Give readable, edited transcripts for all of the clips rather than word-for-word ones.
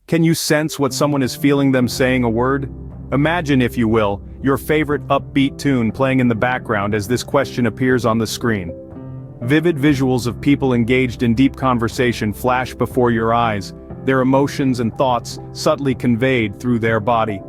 Can you sense what someone is feeling them saying a word? Imagine, if you will, your favorite upbeat tune playing in the background as this question appears on the screen. Vivid visuals of people engaged in deep conversation flash before your eyes, their emotions and thoughts subtly conveyed through their body.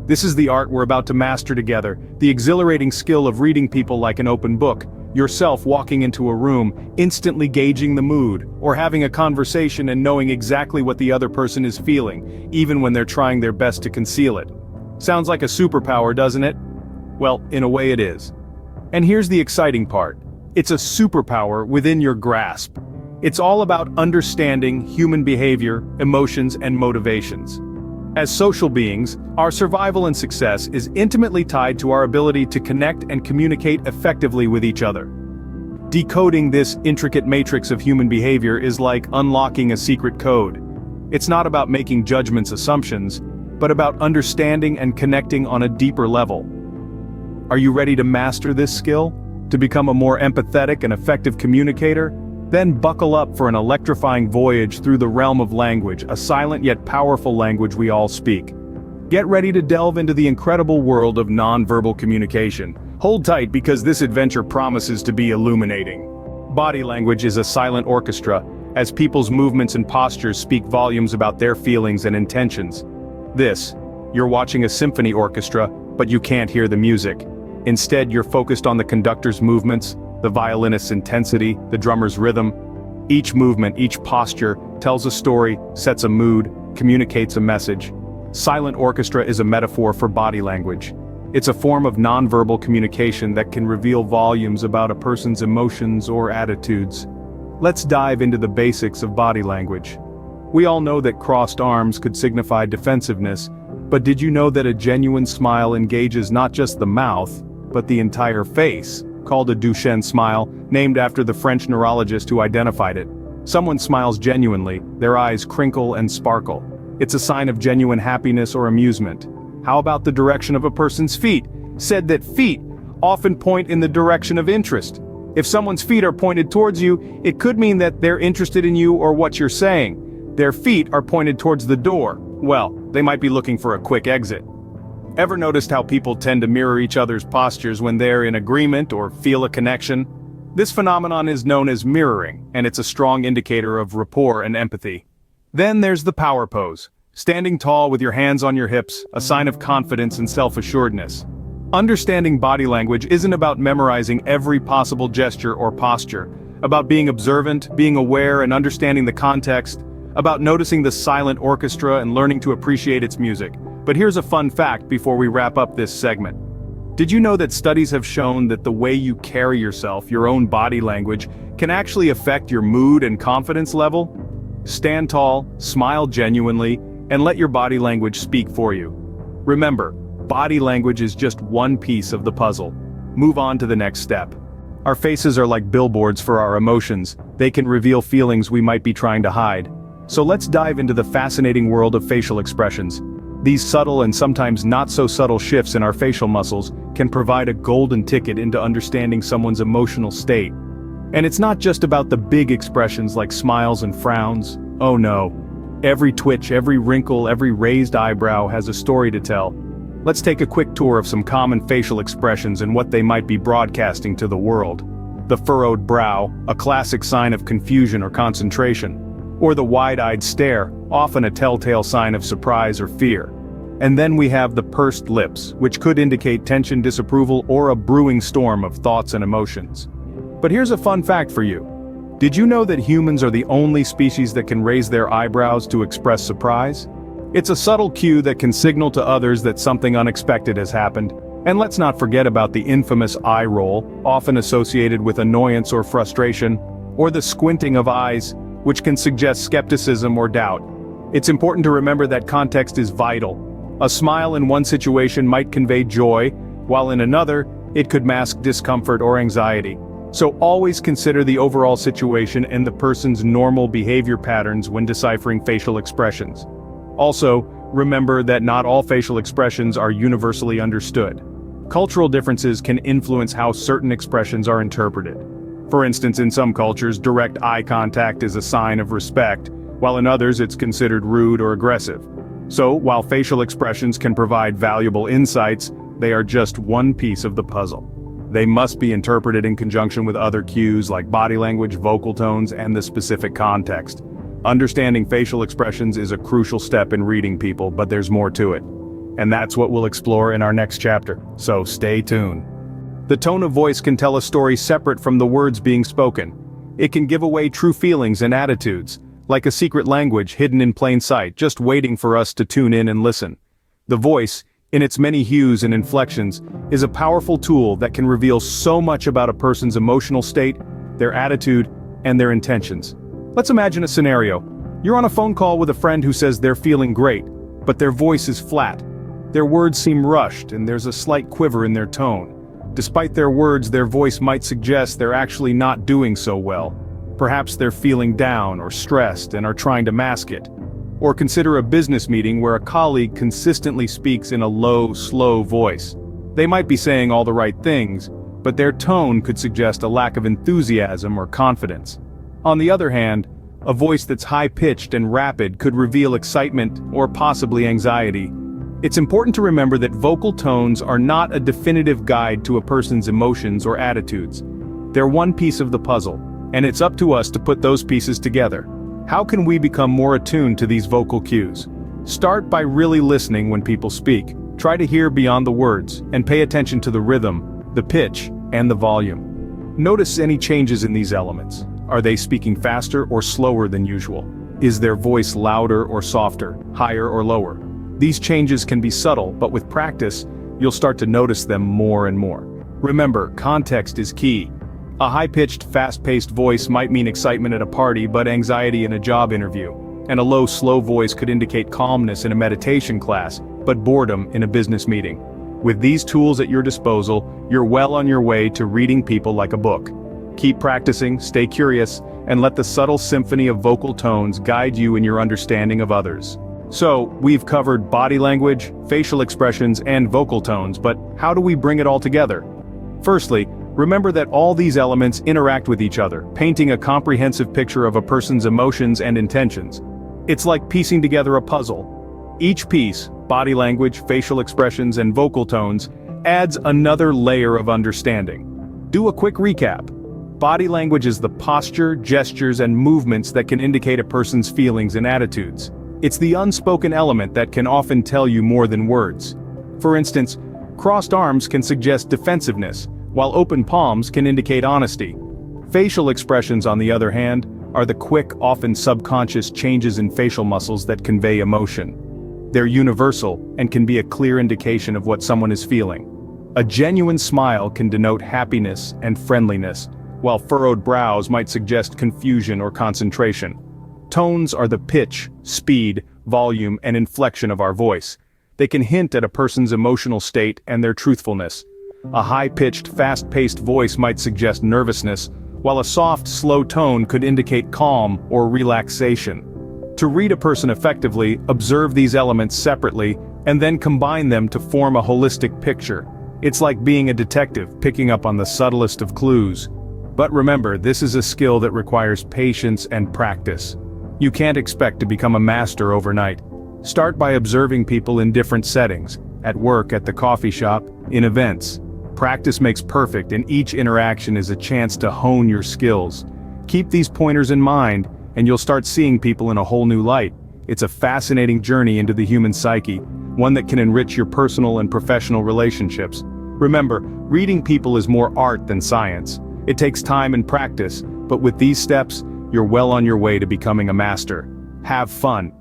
This is the art we're about to master together, the exhilarating skill of reading people like an open book, yourself walking into a room, instantly gauging the mood, or having a conversation and knowing exactly what the other person is feeling, even when they're trying their best to conceal it. Sounds like a superpower, doesn't it? Well, in a way it is. And here's the exciting part. It's a superpower within your grasp. It's all about understanding human behavior, emotions, and motivations. As social beings, our survival and success is intimately tied to our ability to connect and communicate effectively with each other. Decoding this intricate matrix of human behavior is like unlocking a secret code. It's not about making judgments, assumptions, but about understanding and connecting on a deeper level. Are you ready to master this skill? To become a more empathetic and effective communicator? Then buckle up for an electrifying voyage through the realm of language, a silent yet powerful language we all speak. Get ready to delve into the incredible world of nonverbal communication. Hold tight because this adventure promises to be illuminating. Body language is a silent orchestra, as people's movements and postures speak volumes about their feelings and intentions. You're watching a symphony orchestra, but you can't hear the music. Instead, you're focused on the conductor's movements, the violinist's intensity, the drummer's rhythm. Each movement, each posture, tells a story, sets a mood, communicates a message. Silent orchestra is a metaphor for body language. It's a form of nonverbal communication that can reveal volumes about a person's emotions or attitudes. Let's dive into the basics of body language. We all know that crossed arms could signify defensiveness, but did you know that a genuine smile engages not just the mouth, but the entire face? Called a Duchenne smile, named after the French neurologist who identified it. Someone smiles genuinely, their eyes crinkle and sparkle. It's a sign of genuine happiness or amusement. How about the direction of a person's feet? Said that feet often point in the direction of interest. If someone's feet are pointed towards you, it could mean that they're interested in you or what you're saying. Their feet are pointed towards the door. Well, they might be looking for a quick exit. Ever noticed how people tend to mirror each other's postures when they're in agreement or feel a connection? This phenomenon is known as mirroring, and it's a strong indicator of rapport and empathy. Then there's the power pose. Standing tall with your hands on your hips, a sign of confidence and self-assuredness. Understanding body language isn't about memorizing every possible gesture or posture, about being observant, being aware and understanding the context, about noticing the silent orchestra and learning to appreciate its music. But here's a fun fact before we wrap up this segment. Did you know that studies have shown that the way you carry yourself, your own body language, can actually affect your mood and confidence level? Stand tall, smile genuinely, and let your body language speak for you. Remember, body language is just one piece of the puzzle. Move on to the next step. Our faces are like billboards for our emotions. They can reveal feelings we might be trying to hide. So let's dive into the fascinating world of facial expressions. These subtle and sometimes not so subtle shifts in our facial muscles can provide a golden ticket into understanding someone's emotional state. And it's not just about the big expressions like smiles and frowns. Oh no. Every twitch, every wrinkle, every raised eyebrow has a story to tell. Let's take a quick tour of some common facial expressions and what they might be broadcasting to the world. The furrowed brow, a classic sign of confusion or concentration. Or the wide-eyed stare, often a telltale sign of surprise or fear. And then we have the pursed lips, which could indicate tension, disapproval, or a brewing storm of thoughts and emotions. But here's a fun fact for you. Did you know that humans are the only species that can raise their eyebrows to express surprise? It's a subtle cue that can signal to others that something unexpected has happened. And let's not forget about the infamous eye roll, often associated with annoyance or frustration, or the squinting of eyes, which can suggest skepticism or doubt. It's important to remember that context is vital. A smile in one situation might convey joy, while in another, it could mask discomfort or anxiety. So always consider the overall situation and the person's normal behavior patterns when deciphering facial expressions. Also, remember that not all facial expressions are universally understood. Cultural differences can influence how certain expressions are interpreted. For instance, in some cultures, direct eye contact is a sign of respect, while in others it's considered rude or aggressive. So, while facial expressions can provide valuable insights, they are just one piece of the puzzle. They must be interpreted in conjunction with other cues like body language, vocal tones, and the specific context. Understanding facial expressions is a crucial step in reading people, but there's more to it. And that's what we'll explore in our next chapter, so stay tuned. The tone of voice can tell a story separate from the words being spoken. It can give away true feelings and attitudes, like a secret language hidden in plain sight, just waiting for us to tune in and listen. The voice, in its many hues and inflections, is a powerful tool that can reveal so much about a person's emotional state, their attitude, and their intentions. Let's imagine a scenario. You're on a phone call with a friend who says they're feeling great, but their voice is flat. Their words seem rushed and there's a slight quiver in their tone. Despite their words, their voice might suggest they're actually not doing so well. Perhaps they're feeling down or stressed and are trying to mask it. Or consider a business meeting where a colleague consistently speaks in a low, slow voice. They might be saying all the right things, but their tone could suggest a lack of enthusiasm or confidence. On the other hand, a voice that's high-pitched and rapid could reveal excitement or possibly anxiety. It's important to remember that vocal tones are not a definitive guide to a person's emotions or attitudes. They're one piece of the puzzle, and it's up to us to put those pieces together. How can we become more attuned to these vocal cues? Start by really listening when people speak. Try to hear beyond the words, and pay attention to the rhythm, the pitch, and the volume. Notice any changes in these elements. Are they speaking faster or slower than usual? Is their voice louder or softer, higher or lower? These changes can be subtle, but with practice, you'll start to notice them more and more. Remember, context is key. A high-pitched, fast-paced voice might mean excitement at a party but anxiety in a job interview. And a low, slow voice could indicate calmness in a meditation class, but boredom in a business meeting. With these tools at your disposal, you're well on your way to reading people like a book. Keep practicing, stay curious, and let the subtle symphony of vocal tones guide you in your understanding of others. So, we've covered body language, facial expressions, and vocal tones, but how do we bring it all together? Firstly, remember that all these elements interact with each other, painting a comprehensive picture of a person's emotions and intentions. It's like piecing together a puzzle. Each piece, body language, facial expressions, and vocal tones, adds another layer of understanding. Do a quick recap. Body language is the posture, gestures, and movements that can indicate a person's feelings and attitudes. It's the unspoken element that can often tell you more than words. For instance, crossed arms can suggest defensiveness, while open palms can indicate honesty. Facial expressions, on the other hand, are the quick, often subconscious changes in facial muscles that convey emotion. They're universal and can be a clear indication of what someone is feeling. A genuine smile can denote happiness and friendliness, while furrowed brows might suggest confusion or concentration. Tones are the pitch, speed, volume, and inflection of our voice. They can hint at a person's emotional state and their truthfulness. A high-pitched, fast-paced voice might suggest nervousness, while a soft, slow tone could indicate calm or relaxation. To read a person effectively, observe these elements separately, and then combine them to form a holistic picture. It's like being a detective, picking up on the subtlest of clues. But remember, this is a skill that requires patience and practice. You can't expect to become a master overnight. Start by observing people in different settings, at work, at the coffee shop, in events. Practice makes perfect, and each interaction is a chance to hone your skills. Keep these pointers in mind, and you'll start seeing people in a whole new light. It's a fascinating journey into the human psyche, one that can enrich your personal and professional relationships. Remember, reading people is more art than science. It takes time and practice, but with these steps, you're well on your way to becoming a master. Have fun,